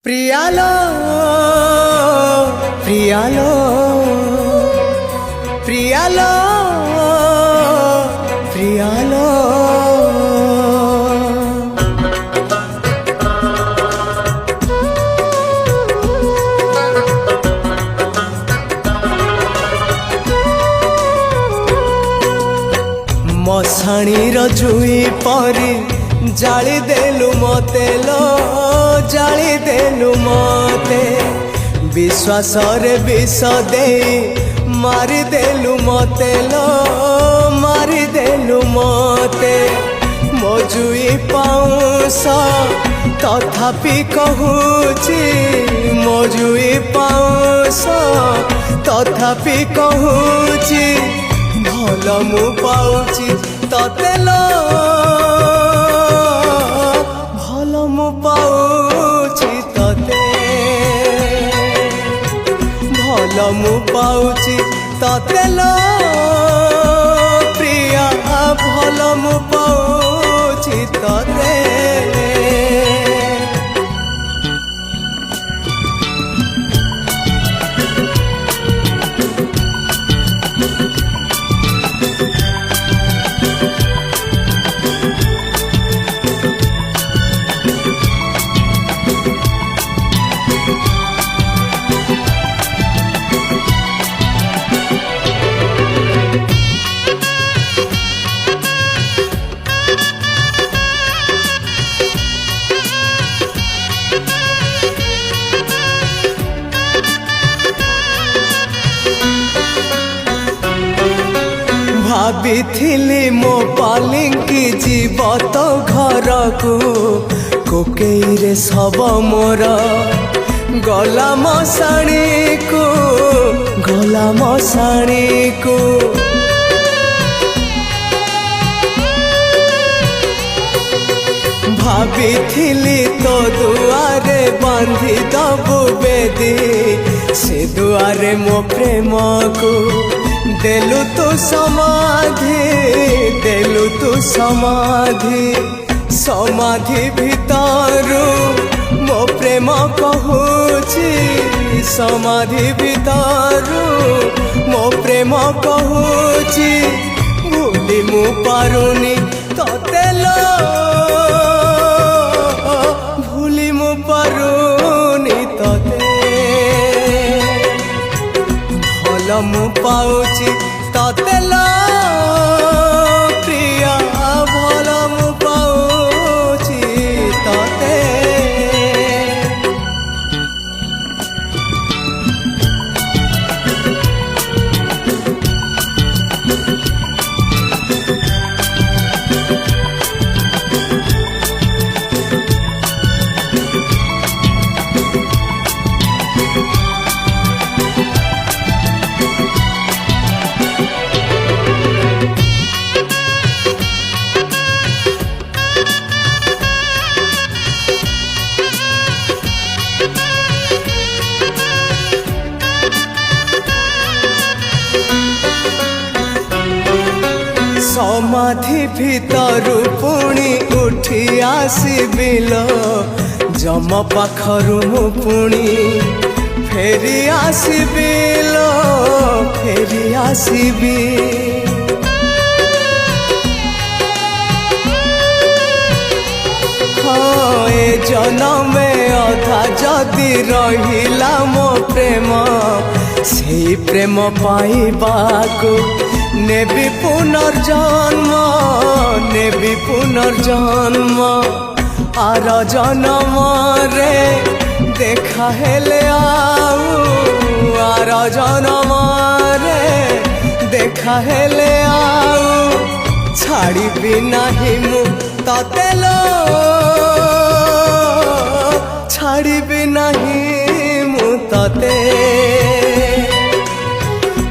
प्रियालो प्रियालो प्रियालो प्रियालो मशाणी जुई परी जाली देलु मते लो जाली देलु मते विश्वास रे विष दे मारी देलु मते लो मारी देलु मते मजुई पाउस तथापि कहूची मजुई पाउस तथापि कहूची भल मु पाउची तते लो भल मु पाउची तते भल मु पाउची तते लो प्रिया भल मु पाउची तते भाभी मो पालिंकी जीव तो घर को कोकेई रे सब मोर गला मशाणी को गला मशाणी को भाभी तो दुआरे बांधी दबु बेदी से दुआरे मो प्रेम को देलु तू समाधि देलु तू समाधि समाधि भितरु मो प्रेम कहूची समाधि भितरु मो प्रेम कहूची भूली मु पारुनी तते लो भूली मु पारुनी तते भल मु पाउची तते लो प्रिया भल मु पाउची तते समाधि भितरु पुणी उठी आसबिल जम पाखरु मु पुणी फेरी आसबिल फेरी आसबी हाँ ए जनमे अधा जदि रहिला मो प्रेम से प्रेम पाइबाकु नेबी पुनर्जन्म नेबी पुनर्जन्म आर जन्म रे देखा हेले आउ आर जन्म रे देखा हेले आउ छाड़ी भी नहीं मु तते लो छाड़ी भी नहीं मु तते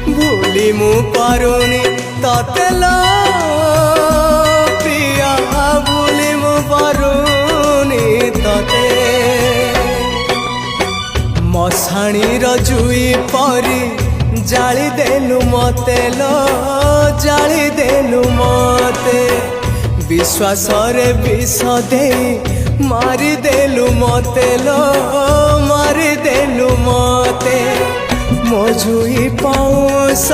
भूली मु पारुनी तते लो प्रिया भूली मु पारुनी तते मशाणी जुई परी जाली देलु मते लो जाली देलु मते विश्वास रे विष दे मारी देलु मते लो ମଜୁଇ ପାଉଁଶ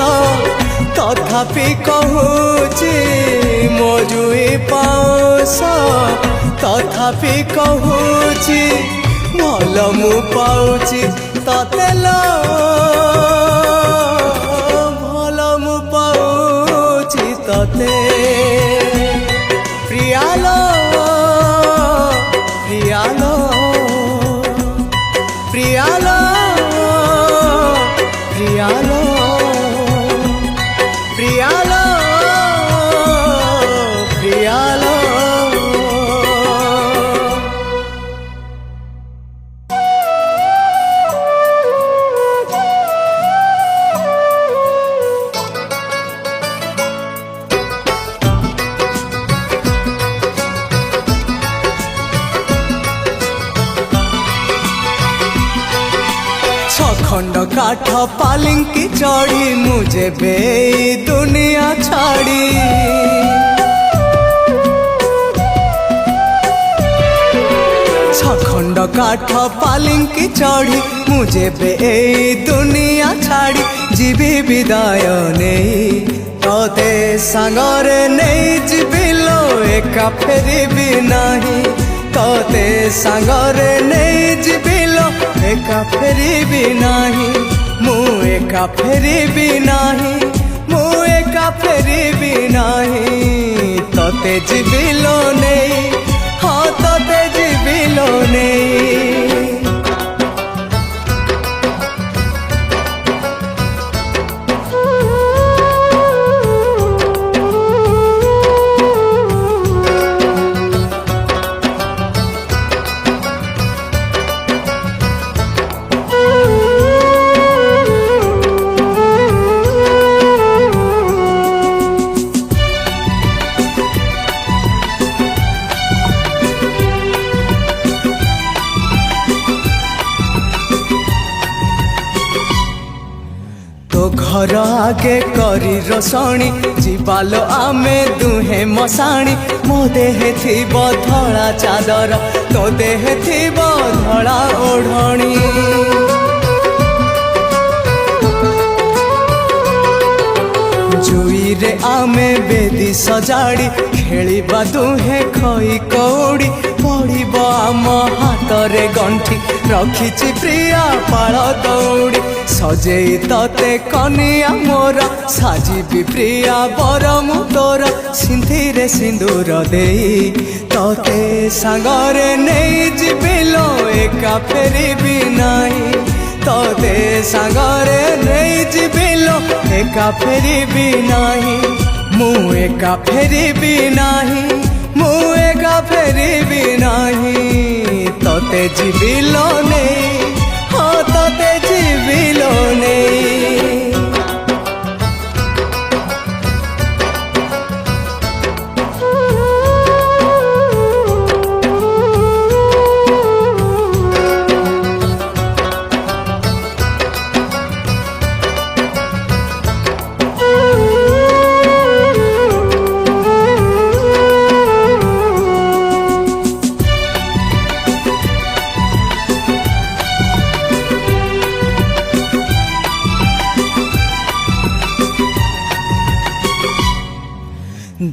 ତଥାପି କହୁଛି ମଜୁଇ ପାଉଁଶ ତଥାପି କହୁଛି ଭଲ ମୁଁ ପାଉଛି ତତେ ଲୋ ଭଲ ମୁଁ ପାଉଛି ତତେ ପ୍ରିୟାଲୋ ପ୍ରିୟାଲୋ ପ୍ରିୟାଲୋ ପ୍ରିୟାଲୋ ପ୍ରିୟାଲୋ ପ୍ରିୟାଲୋ खंड काठ पालिंकी चढ़ी मुझे बे दुनिया छाड़ी खंड काठ पालिंकी चढ़ी मुझे बे दुनिया छाड़ी जीवी विदाय नहीं तोते सांगरे नहीं जीविलो एका फेरिबी नहीं तोते सांगरे नहीं जीविलो एका फेरिबी नहीं मु एका फेरिबी नहीं मु एका फेरिबी नहीं तोते जीविलो नहीं हाँ तोते जीविलो नहीं तो घर आगे करी रसणी जीवालो आमे दुहे मसाणी मो देहे थीब धड़ा चादर तो देहे थीब धड़ा ओढ़णी जुई रे आमे बेदी सजाड़ी खेलिबा दुहे खई कौड़ी पड़िब आम हाथ रे गंठी रखिछि प्रिया पाळ दौड़ी सजेई तते कनिया मोर साजिबी प्रिया बर मु तोर सिंधीरे सिंदूर देई तते सांगरे नहीं जीविलो एका फेरिबी नहीं तते सांगरे नहीं जीविलो एका फेरिबी नहीं मु एका फेरिबी नहीं मु एका फेरिबी नहीं तते जीविलो नहीं हाँ तते जीविलो नहीं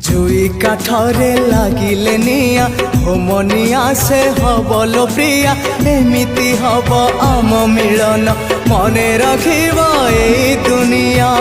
जुई काठरे लागिले निया होमनिया से हबलो प्रिया एमिति हब आम मिलन मने रखिब ए दुनिया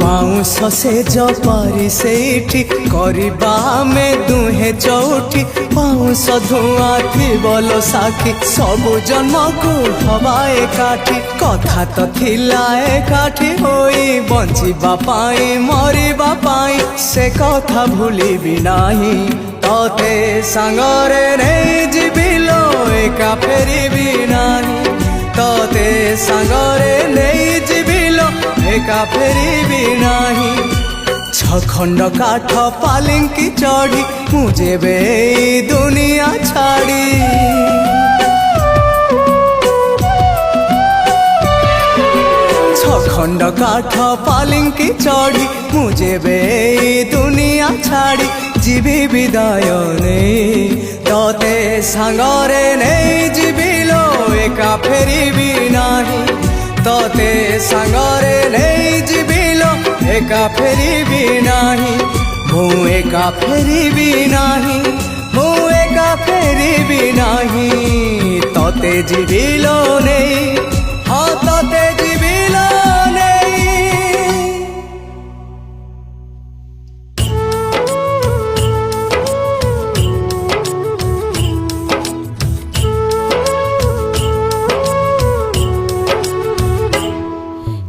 पाउंस से जपारी सेठी करबा में दुहे चौठी पाउंस धुआं थिबलो साखी सबु जन्म को हवा एकाठी कथा तो थिला एकाठी होई बंचिबा पाई मरिबा पाई से कथा भूलिबी नाही तते सांगरे नहीं जीविलो एका फेरिबी नाही तते सांगरे नहीं जीविलो एका फेरिबी नाही छखंड काठ पालिंकी चढ़ी मुझे बे दुनिया छाड़ी छखंड काठ पालिंकी चढ़ी मुझे बे दुनिया छाड़ी जीवी विदाय नहीं तते सांगरे नहीं फेरिबी नाही तोते सांगरे नहीं जीविलो एका फेरिबी नाही मु एका फेरिबी नाही मु एका फेरिबी नाही तोते जीविलो नहीं हाँ तोते जीविलो नहीं।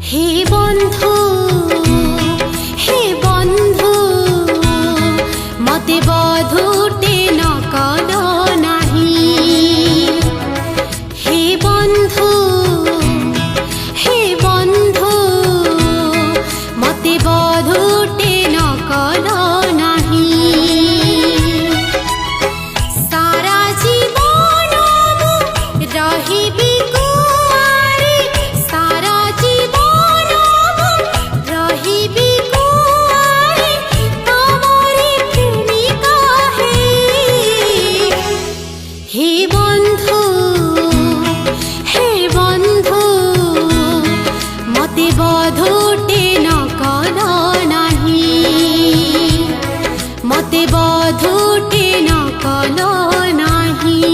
हे बंधु मते बधुटे न कल नहीं। हे बंधु मते बधुटे न कल नहीं। सारा जीवन मु रहिबी कुआरी सारा जीवन रहिबी कुआरी तमरी प्रेमिका हे बंधु मते बधुटे न कल नहीं मते बधुटे न कल नहीं।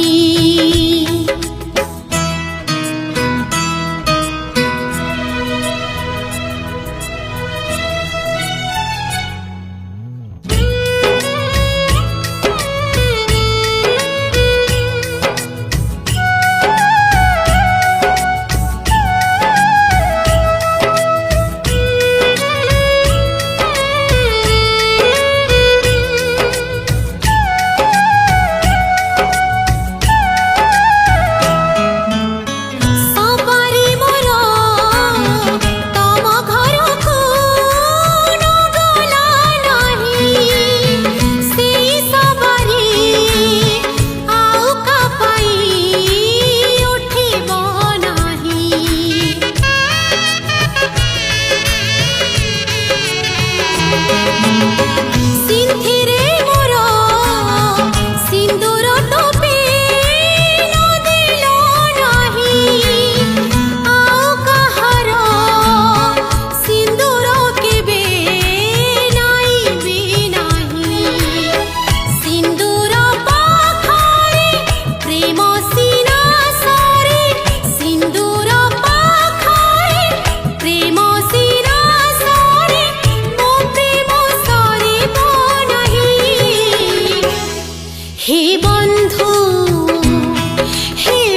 हे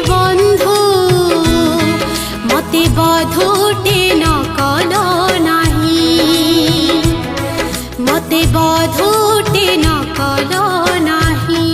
बंधु मते बधुटे न कल नहीं मते बधुटे न कल नहीं।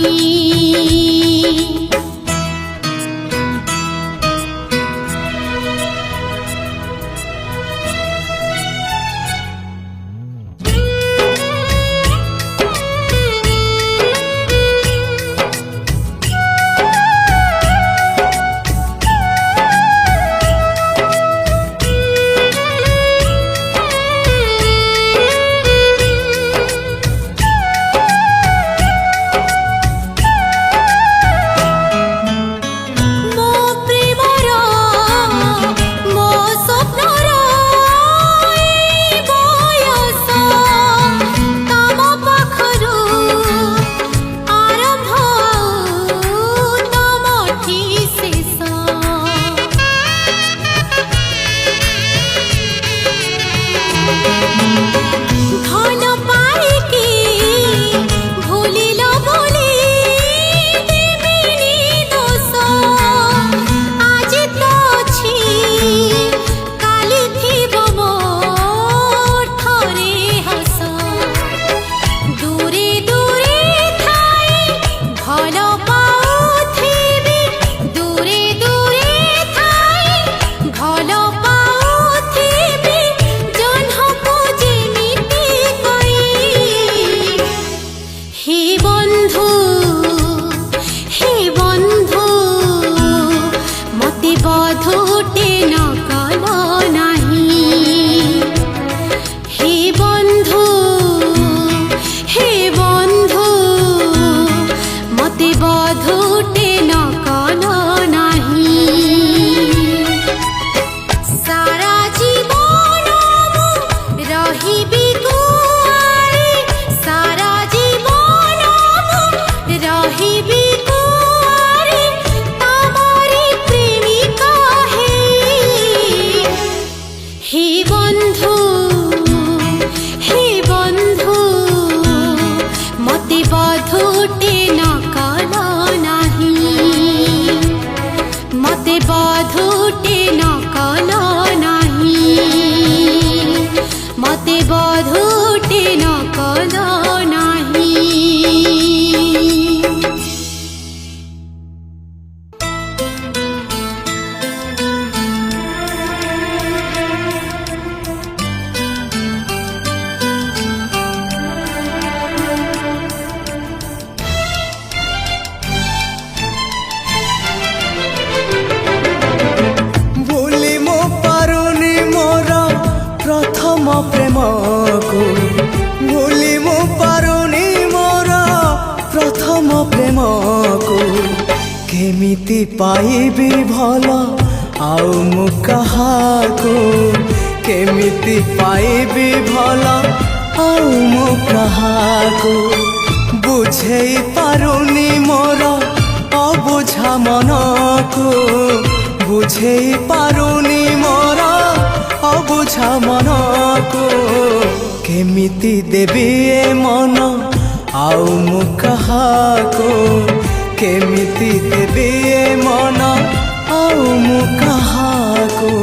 बधुटे नकल नाही मते बधुटे नकल नाही मते बधुटे नकल नाही। प्रेम को भूली मु पारुनी मोर प्रथम प्रेम को केमिति पाइबी भल आउ मु कहाको केमिति पाइबी भल आउ मु कहाको बुझेई पारुनी मोर अबुझा मन को बुझेई पारुनी मोर अबुझा मन को केमिति देवी ए मन आउ मु कहाको केमिति देवी ए मन आउ मु कहाको।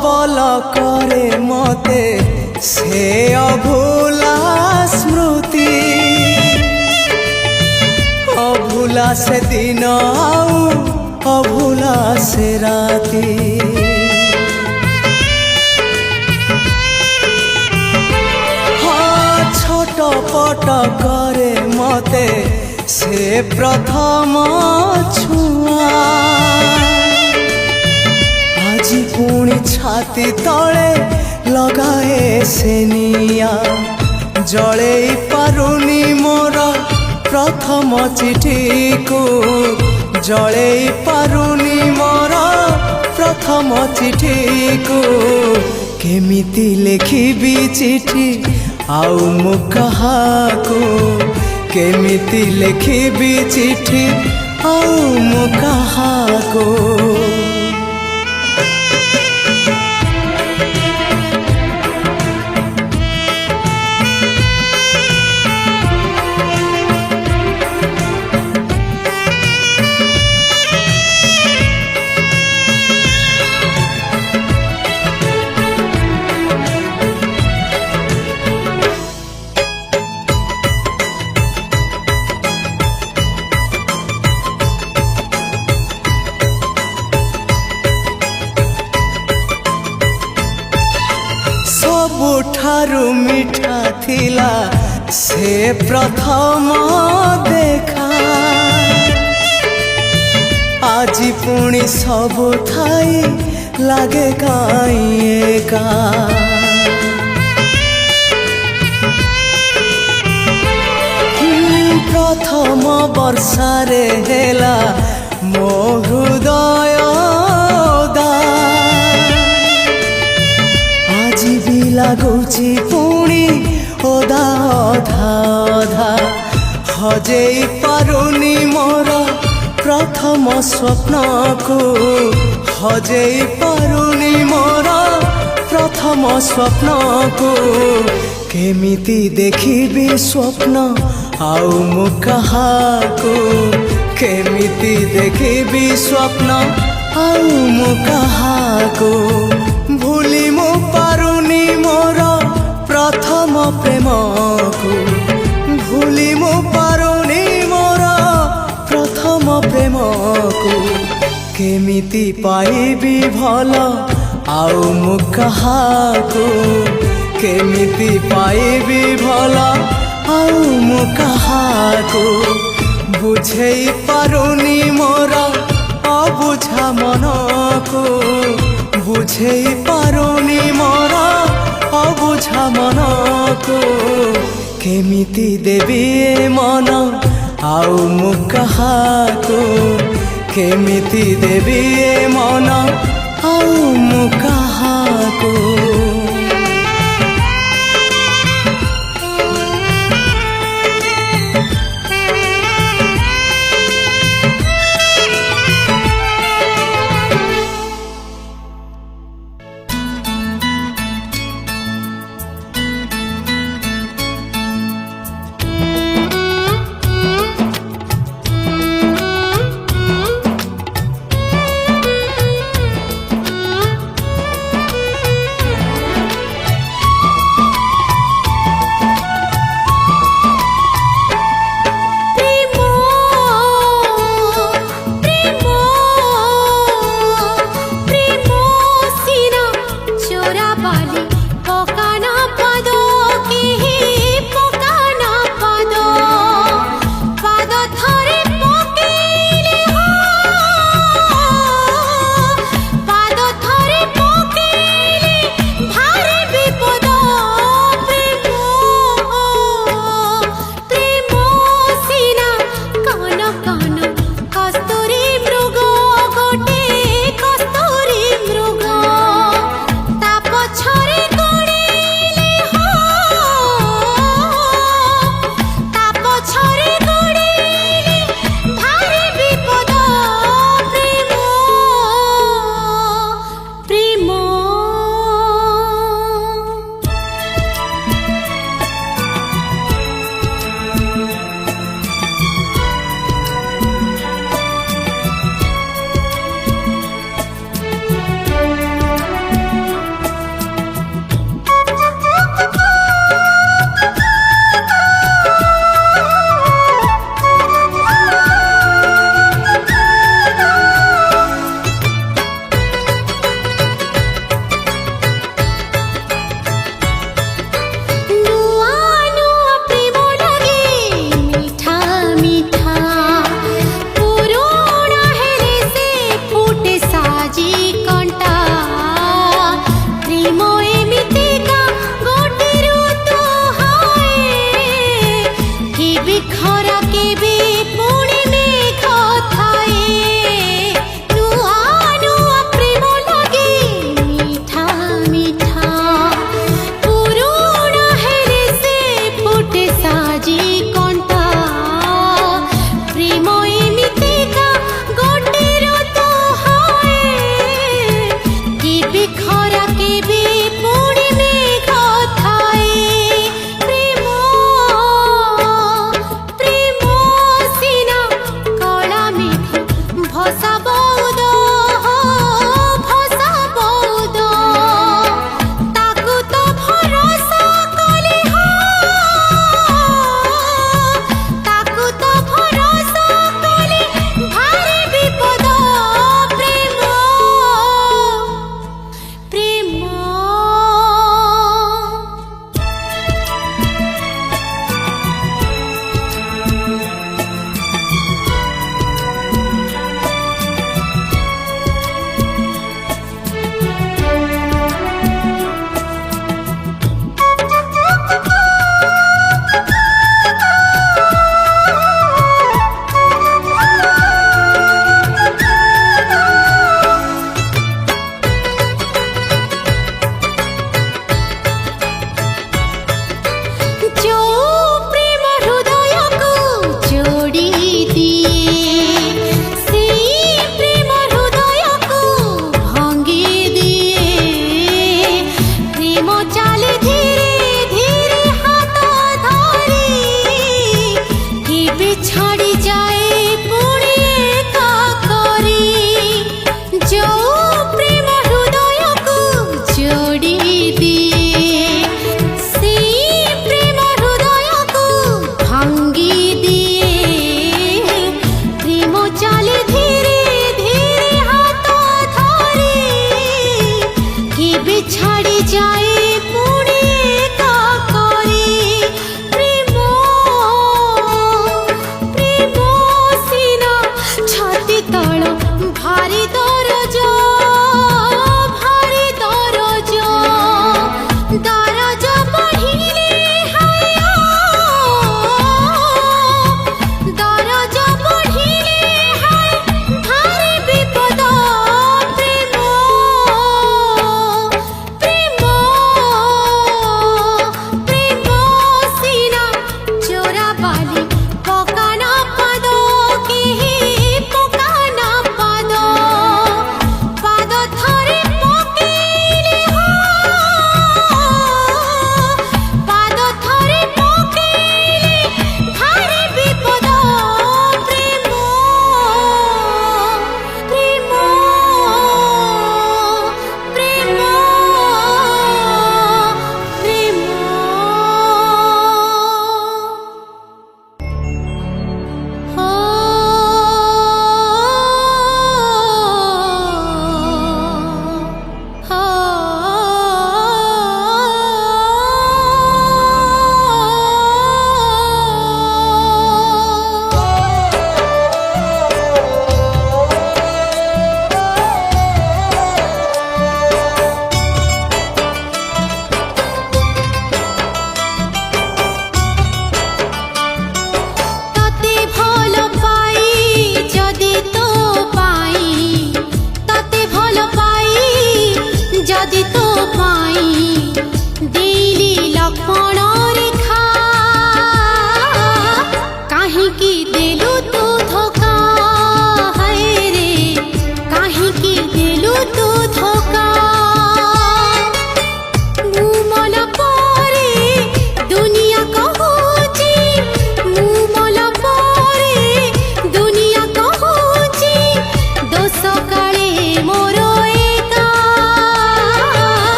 बल करे मते से अभूला स्मृति अभूला से दिन आउ अभूला से राती हाँ छोट पट करे मते से प्रथम छुआ आजी पुणी छाती तले लगाए से निया जले पारुनी मोर प्रथम चिठी को जले पारुनी मोर प्रथम चिठी को केमिति लिखिबी चिठी आउ मु कहाको केमिति लिखिबी चिठी आउ मु कहाको। सबुठारु मीठा थिला से प्रथम देखा आजी पुणी सबु थाई लागे काई एका प्रथम वर्षारे हेला मो हृदय लगुची पुणी ओदा अधा अधा हजेई पारुनी मोर प्रथम स्वप्न को हजेई पारुनी मोर प्रथम स्वप्न को केमिति देखिबी स्वप्न आउ मु कहाको केमिति देखिबी स्वप्न आउ मु कहाको भूली मु पारुनी मोर प्रथम प्रेम को भूली मु पारुनी मोर प्रथम प्रेम को केमिति पाइबी भल आउ मु कहाको केमिति पाइबी भल आउ मु कहाको बुझेई पारुनी मोर अबुझा मन को बुझेई पारुनी मोर ଅବୁଝା ମନକୁ କେମିତି ଦେବି ଏ ମନ ଆଉ ମୁଁ କାହାକୁ କେମିତି ଦେବି ଏ ମନ ଆଉ ମୁଁ କାହାକୁ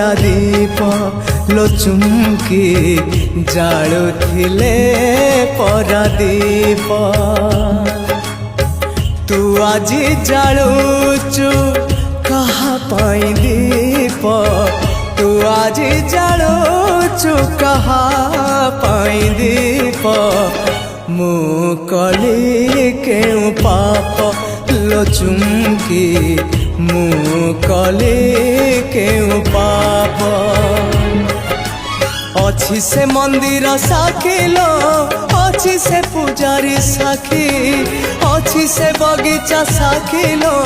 ପରାଦୀପ ଲୋ ଚୁମ୍କି ଜାଳୁଥିଲେ ପରାଦୀପ ତୁ ଆଜି ଜାଳୁଛୁ କାହା ପାଇଁ ଦୀପ ତୁ ଆଜି ଜାଳୁଛୁ କାହା ପାଇଁ ଦୀପ ମୁଁ କଲି କେଉଁ ପାପ ଲୋ ଚୁମ୍କି ମୁଁ କଲି କେଉଁ ପାପ ଅଛି ସେ ମନ୍ଦିର ସାକ୍ଷୀ ଲୋ ଅଛି ସେ ପୂଜାରୀ ସାକ୍ଷୀ ଅଛି ସେ ବଗିଚା ସାକ୍ଷୀ ଲୋ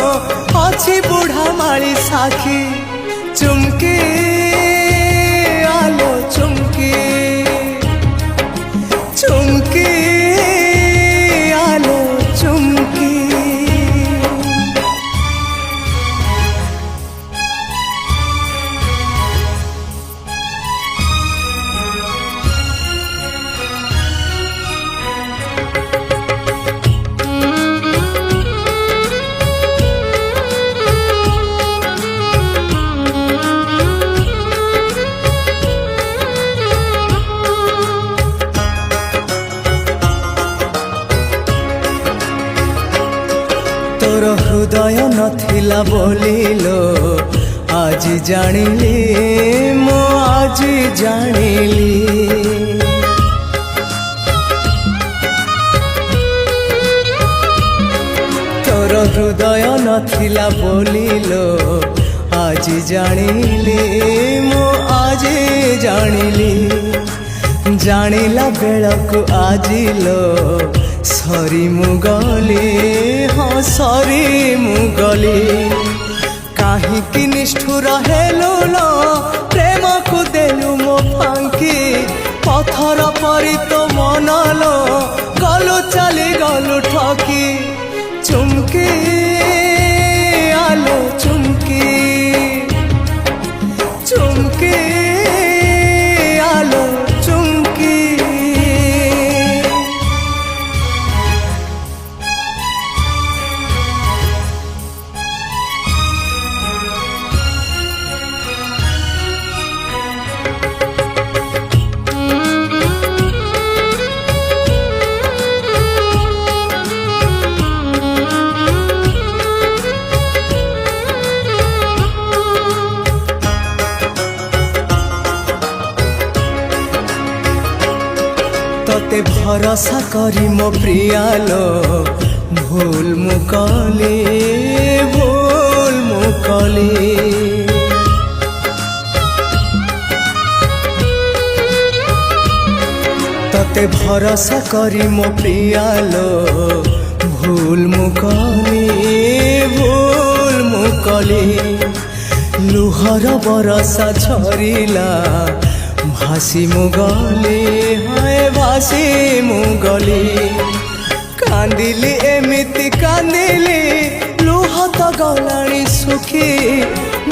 ଅଛି ବୁଢ଼ା ମାଳି ସାକ୍ଷୀ ଚୁମ୍କି ଆଲୋ ଚୁମ୍କି ଚୁମ୍କି ଆଲୋ ଚୁମ୍କି तोर हृदय नथिला बोलिलो आज जानिली मो आज जानिली तोर हृदय नथिला बोलिलो आज जानिली मो आज जानिली जानिला बेलकु आजिलो सरी मुगली हाँ सरी मुगली काहींकि निष्ठुर हेलु लो प्रेम को देलु मो फांकी पथर परी तो मन लो गलु चली गलु ठकी चुम्की आलो चुम्की चुम्की आलो चुम्की तोते भरोसा करी मो प्रियालो भूल मुकली तोते भरोसा करी मो प्रियालो भूल मुकली लुहर बरसा झरिला भासी मुगली हाय भासी मुगली कांदिली एमिति कांदिली लुह तो गलाणी सुखी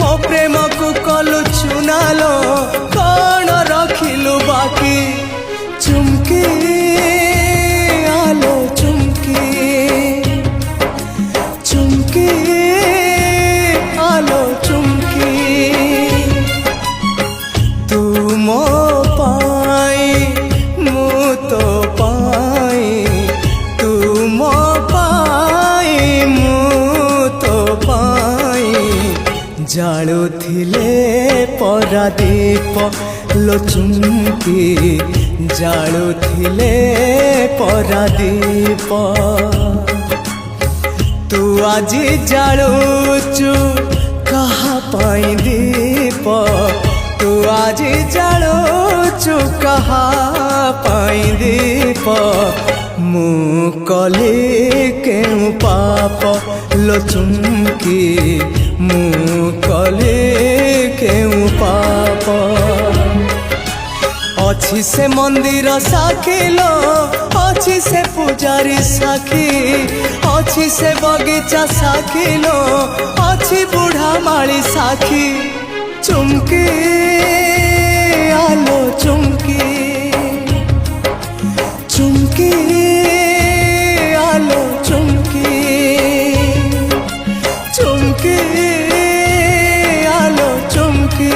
मो प्रेम को कलु चुनालो कौन रखिलु बाकी चुम्की आलो चुम्की चुम्की आलो चुम्की मो पाई मु तो पाई तू मो पाई मु तो पाई जाळुथिले परादीप लो चुम्की जाळुथिले परादीप तू आजी जाळुचु कहा पाई दीप तू आज जाळुचु कहा पाई दीप मु कली केउ पाप लो चुम्की मु कली केउ पाप अछि से मंदिर साक्षी लो अछि से पूजारी साक्षी अछि से बगीचा साक्षी लो अछि बुढ़ा माली साक्षी चुम्की आलो चुम्की चुम्की आलो चुम्की चुम्की आलो चुम्की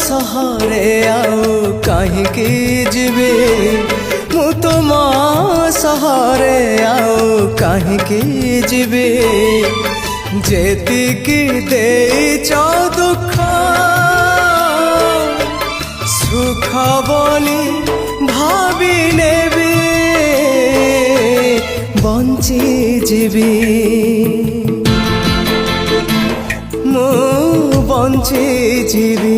ସହରେ ଆଉ କାହିଁକି ଯିବି ମୁଁ ତୁମ ସହରେ ଆଉ କାହିଁକି ଯିବି ଯେତିକି ଦେଇଛ ଦୁଃଖ ସୁଖ ବୋଲି ଭାବି ନେବି ବଞ୍ଚିଯିବି ମୁଁ ବଞ୍ଚିଯିବି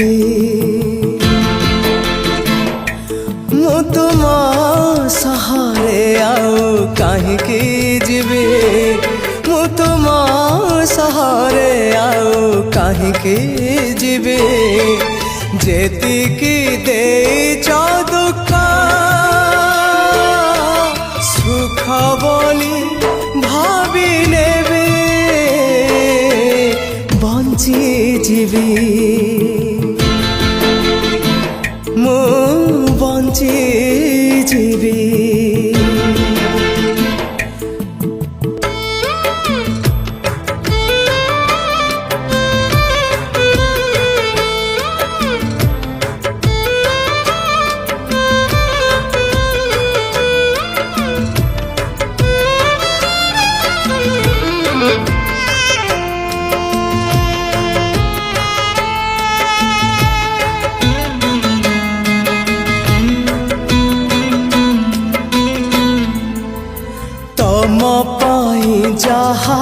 ମୁଁ ତୁମ ସହରେ ଆଉ କାହିଁକି ଯିବି ମୁଁ ତୁମ ସହରେ ଆଉ କାହିଁକି ଯିବି ଯେତିକି ଦେଇଛ ଦୁଃଖ ସୁଖ ବୋଲି ଭାବି ନେବି ବଞ୍ଚିଯିବି ମୁଁ ବଞ୍ଚିଯିବି ତମ ପାଇଁ ଯାହା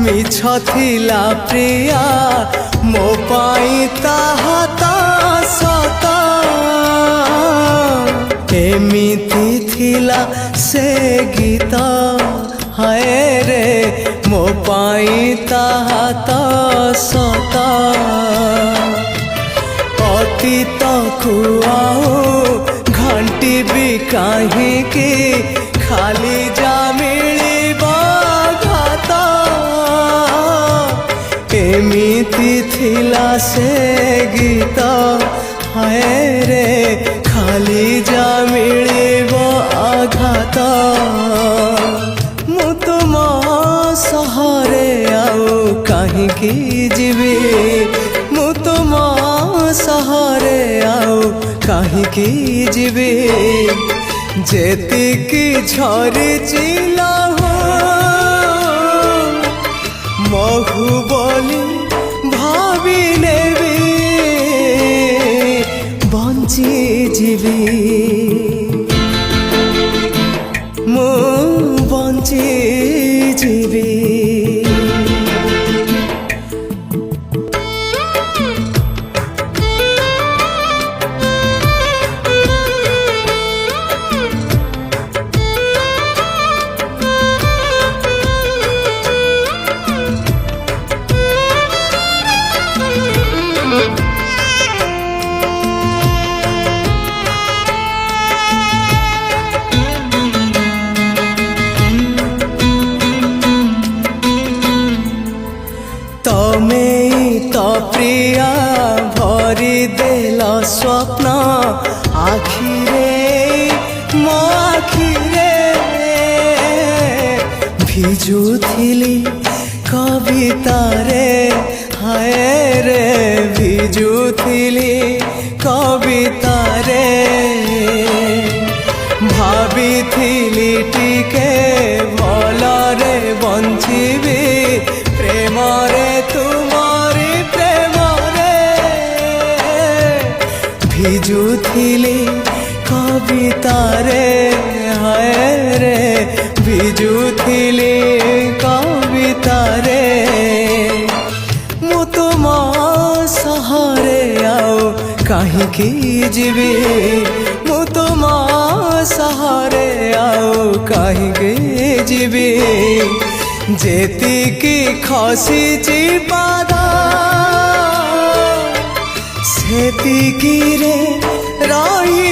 ମିଛ ଥିଲା ପ୍ରିୟା ମୋ ପାଇଁ ତାହା ତା ସତ ଏମିତି ଥିଲା ସେ ଗୀତ ହାୟ ରେ ମୋ ପାଇଁ ତାହା ତ ସତ ଅତୀତକୁ ଆଉ ଘାଣ୍ଟିବି କାହିଁକି ଖାଲି ଯା ମିଳିବ ଘାତ ଏମିତି ଥିଲା ସେ ଗୀତ ହାୟ ରେ ଖାଲି ଯା ମିଳିବ ଆଘାତ ମୁଁ ତୁମ ସହରେ ଆଉ କାହିଁକି ଯିବି ମୁଁ ତୁମ ସହରେ ଆଉ କାହିଁକି ଯିବି ଯେତିକି ଝରିଛି ଲହୁ ମହୁ ବୋଲି ଭାବି ନେବି ବଞ୍ଚିଯିବି ମୁଁ ବଞ୍ଚିଯିବି ତମେ ତ ପ୍ରିୟା ଭରି ଦେଲ ସ୍ୱପ୍ନ ଆଖିରେ ମୋ ଆଖିରେ ଭିଜୁଥିଲି କବିତାରେ ହାୟ ରେ ଭିଜୁଥିଲି କବିତାରେ ଭାବିଥିଲି ଟିକେ ଭଲରେ ବଞ୍ଚିବି ପ୍ରେମରେ ତୁମରି ପ୍ରେମରେ ଭିଜୁଥିଲି କବିତାରେ ହାୟ ରେ ଭିଜୁଥିଲି କବିତାରେ ମୁଁ ତୁମ ସହରେ ଆଉ କାହିଁକି ଯିବି ମୁଁ ତୁମ ସହରେ ଆଉ କାହିଁକି ଯିବି ଯେତିକି ଖସିଛି ପାଦ ସେତିକିରେ ରହି